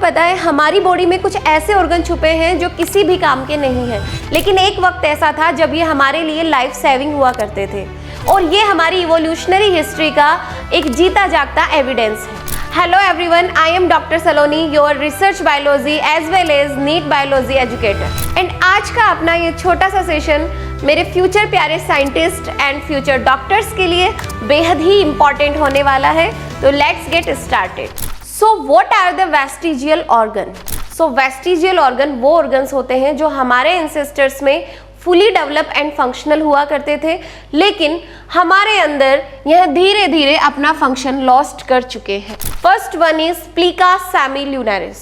पता है हमारी बॉडी में कुछ ऐसे ऑर्गन छुपे हैं जो किसी भी काम के नहीं हैं, लेकिन एक वक्त ऐसा था जब ये हमारे लिए लाइफ सेविंग हुआ करते थे और ये हमारी इवोल्यूशनरी हिस्ट्री का एक जीता जागता एविडेंस है। Hello everyone, I am doctor Saloni, your research biology as well as NEET biology educator. And आज का अपना ये छोटा सा सेशन मेरे फ्यूचर प्यारे साइंटिस्ट एंड फ्यूचर डॉक्टर्स के लिए बेहद ही इम्पॉर्टेंट होने वाला है। तो let's get started. So what are the vestigial organ? So vestigial organ वो ऑर्गन्स होते हैं जो हमारे एंसेस्टर्स में फुली डेवलप एंड फंक्शनल हुआ करते थे, लेकिन हमारे अंदर यह धीरे धीरे अपना फंक्शन लॉस्ट कर चुके हैं। First one is plica semilunaris.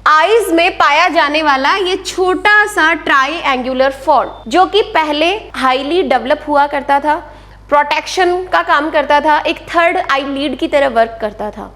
Eyes में पाया जाने वाला ये छोटा सा ट्राइएंगुलर फॉर्म जो कि पहले हाईली डेवलप हुआ करता था, प्रोटेक्शन का काम करता था, एक थर्ड आई लीड की तरह वर्क करता था।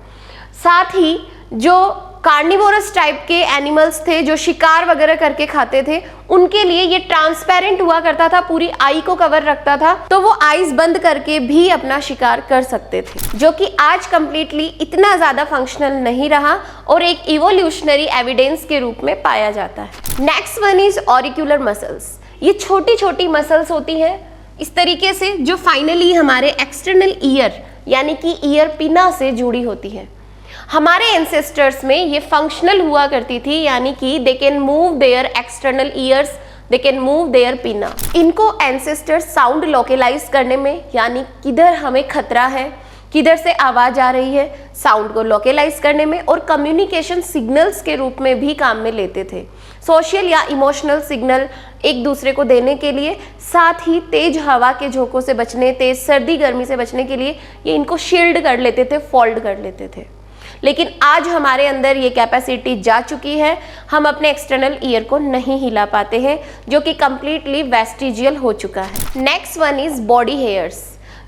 साथ ही जो कार्निवोरस टाइप के एनिमल्स थे जो शिकार वगैरह करके खाते थे, उनके लिए ये ट्रांसपेरेंट हुआ करता था, पूरी आई को कवर रखता था, तो वो आईज बंद करके भी अपना शिकार कर सकते थे, जो कि आज कंप्लीटली इतना ज्यादा फंक्शनल नहीं रहा और एक इवोल्यूशनरी एविडेंस के रूप में पाया जाता है। Next one is auricular muscles. ये छोटी छोटी मसल्स होती हैं इस तरीके से जो फाइनली हमारे एक्सटर्नल ईयर यानी कि ईयर पिना से जुड़ी होती है। हमारे एंसेस्टर्स में ये फंक्शनल हुआ करती थी, यानी कि they can move their external ears, they can move their pinna. इनको एंसेस्टर्स साउंड लोकेलाइज करने में, यानी किधर हमें खतरा है, किधर से आवाज आ रही है, साउंड को लोकेलाइज करने में और कम्युनिकेशन सिग्नल्स के रूप में भी काम में लेते थे। सोशल या इमोशनल सिग्नल एक दूसरे को देने के लिए, साथ ही तेज हवा के झोंकों से बचने, तेज सर्दी गर्मी से बचने के लिए ये इनको शील्ड कर लेते थे, फोल्ड कर लेते थे। लेकिन आज हमारे अंदर ये कैपेसिटी जा चुकी है, हम अपने एक्सटर्नल ईयर को नहीं हिला पाते हैं, जो कि कंप्लीटली वेस्टिजियल हो चुका है। Next one is body hairs,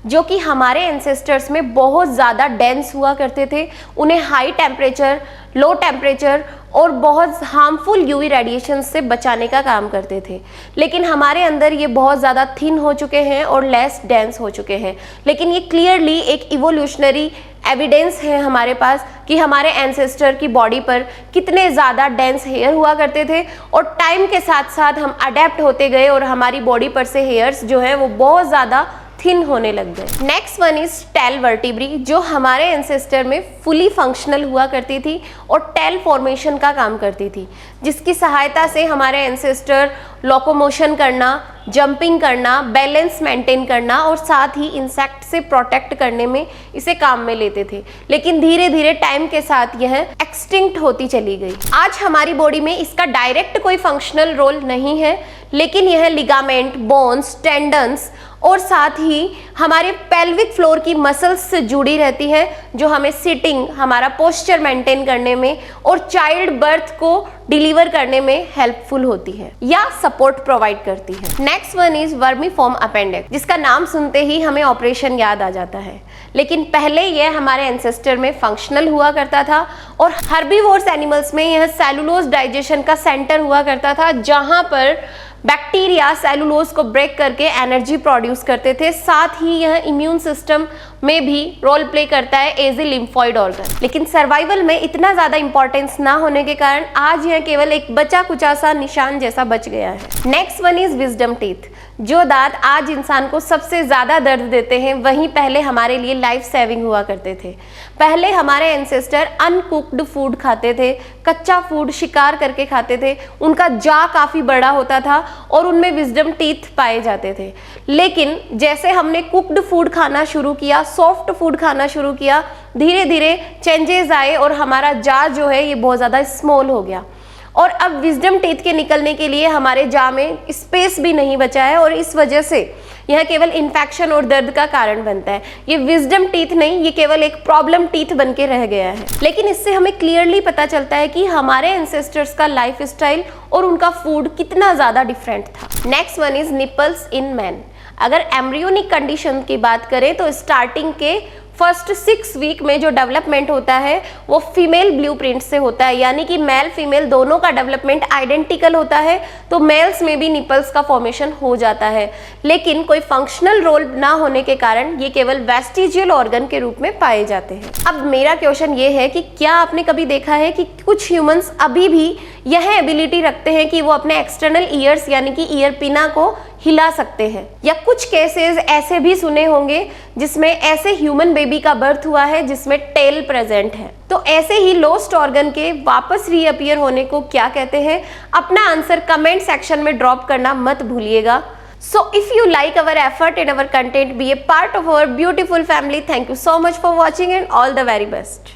जो कि हमारे एंसेस्टर्स में बहुत ज़्यादा डेंस हुआ करते थे। उन्हें हाई टेम्परेचर, लो टेम्परेचर और बहुत हार्मफुल यूवी रेडिएशन से बचाने का काम करते थे, लेकिन हमारे अंदर ये बहुत ज़्यादा थिन हो चुके हैं और लेस डेंस हो चुके हैं। लेकिन ये क्लियरली एक इवोल्यूशनरी एविडेंस है हमारे पास कि हमारे एंसेस्टर की बॉडी पर कितने ज़्यादा डेंस हेयर हुआ करते थे और टाइम के साथ साथ हम अडेप्ट होते गए और हमारी बॉडी पर से हेयर्स जो है वो बहुत ज़्यादा थिन होने लग गए। Next one is tail vertebrae, जो हमारे एंसेस्टर में फुली फंक्शनल हुआ करती थी और टेल फॉर्मेशन का काम करती थी, जिसकी सहायता से हमारे एंसेस्टर लोकोमोशन करना, जंपिंग करना, बैलेंस मेंटेन करना और साथ ही इंसेक्ट से प्रोटेक्ट करने में इसे काम में लेते थे। लेकिन धीरे धीरे टाइम के साथ यह एक्सटिंक्ट होती चली गई। आज हमारी बॉडी में इसका डायरेक्ट कोई फंक्शनल रोल नहीं है, लेकिन यह लिगामेंट, बोन्स, टेंडन्स और साथ ही हमारे पेल्विक फ्लोर की मसल्स से जुड़ी रहती है, जो हमें सिटिंग, हमारा पोस्चर मेंटेन करने में और चाइल्ड बर्थ को डिलीवर करने में हेल्पफुल होती है या सपोर्ट प्रोवाइड करती है। Next one is vermiform appendix, जिसका नाम सुनते ही हमें ऑपरेशन याद आ जाता है, लेकिन पहले यह हमारे एंसेस्टर में फंक्शनल हुआ करता था और हर्बीवोर्स एनिमल्स में यह सेलुलोज डाइजेशन का सेंटर हुआ करता था, जहां पर बैक्टीरिया सेलुलोज को ब्रेक करके एनर्जी प्रोड्यूस करते थे। साथ ही यह इम्यून सिस्टम में भी रोल प्ले करता है एज ए लिम्फॉइड ऑर्गन, लेकिन सर्वाइवल में इतना ज़्यादा इंपॉर्टेंस ना होने के कारण आज यह केवल एक बचा कुचा सा निशान जैसा बच गया है। Next one is wisdom teeth, जो दांत आज इंसान को सबसे ज़्यादा दर्द देते हैं, वहीं पहले हमारे लिए लाइफ सेविंग हुआ करते थे। पहले हमारे एंसेस्टर अनकुक्ड फूड खाते थे, कच्चा फूड शिकार करके खाते थे, उनका जा काफ़ी बड़ा होता था और उनमें विजडम टीथ पाए जाते थे। लेकिन जैसे हमने कुक्ड फूड खाना शुरू किया, सॉफ्ट फूड खाना शुरू किया, धीरे धीरे चेंजेस आए और हमारा जा जो है ये बहुत ज़्यादा स्मॉल हो गया और अब विजडम टीथ के निकलने के लिए हमारे जा में स्पेस भी नहीं बचा है और इस वजह से यह केवल इन्फेक्शन और दर्द का कारण बनता है। ये विजडम टीथ नहीं, ये केवल एक प्रॉब्लम टीथ बन के रह गया है। लेकिन इससे हमें क्लियरली पता चलता है कि हमारे एंसेस्टर्स का लाइफ स्टाइल और उनका फूड कितना ज़्यादा डिफरेंट था। Next one is nipples in man. अगर एम्ब्रियोनिक कंडीशन की बात करें तो स्टार्टिंग के फर्स्ट 6 वीक में जो डेवलपमेंट होता है वो फीमेल ब्लूप्रिंट से होता है, यानी कि मेल फीमेल दोनों का डेवलपमेंट आइडेंटिकल होता है, तो मेल्स में भी निपल्स का फॉर्मेशन हो जाता है। लेकिन कोई फंक्शनल रोल ना होने के कारण ये केवल वेस्टिजियल ऑर्गन के रूप में पाए जाते हैं। अब मेरा क्वेश्चन ये है कि क्या आपने कभी देखा है कि कुछ ह्यूमंस अभी भी यह एबिलिटी रखते हैं कि वो अपने एक्सटर्नल ईयर्स यानी कि ईयर पिना को हिला सकते हैं, या कुछ केसेस ऐसे भी सुने होंगे जिसमें ऐसे ह्यूमन बेबी का बर्थ हुआ है जिसमें टेल प्रेजेंट है। तो ऐसे ही लॉस्ट ऑर्गन के वापस रीअपीयर होने को क्या कहते हैं? अपना आंसर कमेंट सेक्शन में ड्रॉप करना मत भूलिएगा। So if you like our effort and our content, be a part of our beautiful family. Thank you so much for watching and all the very best.